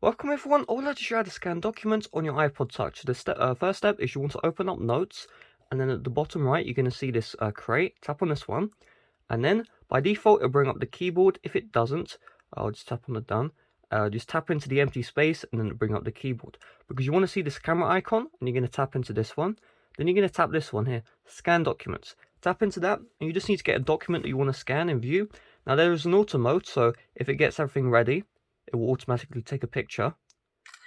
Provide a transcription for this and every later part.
Welcome everyone, I would like to show you how to scan documents on your iPod Touch. The first step is you want to open up Notes, and then at the bottom right you're going to see this crate. Tap on this one, and then by default it'll bring up the keyboard. If it doesn't, I'll just tap on the done. Just tap into the empty space and then it'll bring up the keyboard. Because you want to see this camera icon, and you're going to tap into this one. Then you're going to tap this one here, Scan Documents. Tap into that, and you just need to get a document that you want to scan in view. Now there is an auto mode, so if it gets everything ready, it will automatically take a picture,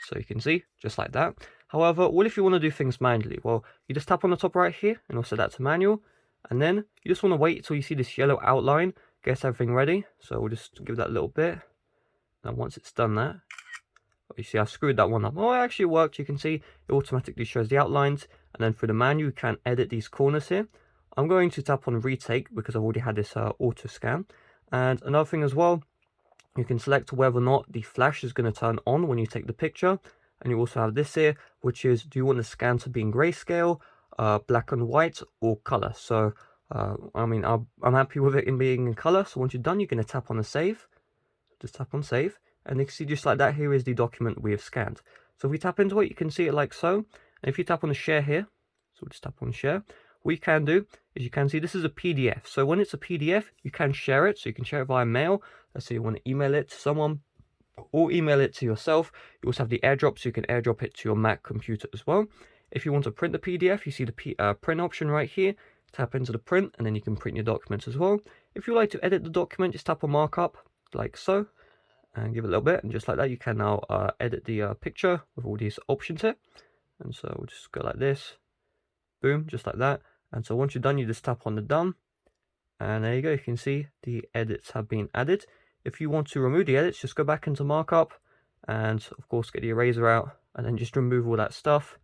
so you can see, just like that. However, what if you want to do things manually? Well, you just tap on the top right here, and also that's to manual, and then you just want to wait until you see this yellow outline, gets everything ready. So we'll just give that a little bit. Now once it's done that, you see I screwed that one up. Oh, it actually worked. You can see it automatically shows the outlines, and then through the manual you can edit these corners here. I'm going to tap on Retake because I've already had this auto scan. And another thing as well, you can select whether or not the flash is going to turn on when you take the picture. And you also have this here, which is, do you want the scan to be in grayscale, black and white, or color? So, I mean, I'm happy with it in being in color. So once you're done, you're going to tap on the save. Just tap on save. And you can see just like that, here is the document we have scanned. So if we tap into it, you can see it like so. And if you tap on the share here, so we'll just tap on share. What you can do is you can see this is a PDF. So when it's a PDF, you can share it. So you can share it via mail. Let's say you want to email it to someone or email it to yourself. You also have the AirDrop, so you can AirDrop it to your Mac computer as well. If you want to print the PDF, you see the print option right here. Tap into the print, and then you can print your documents as well. If you like to edit the document, just tap on markup like so, and give it a little bit, and just like that, you can now edit the picture with all these options here. And so we'll just go like this, boom, just like that. And so once you're done, you just tap on the done, and there you go. You can see the edits have been added. If you want to remove the edits, just go back into markup, and of course get the eraser out, and then just remove all that stuff,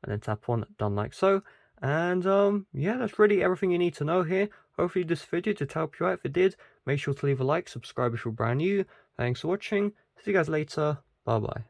and then tap on done like so. And yeah, that's really everything you need to know here. Hopefully this video did help you out. If it did, make sure to leave a like, subscribe if you're brand new. Thanks for watching. See you guys later. Bye bye.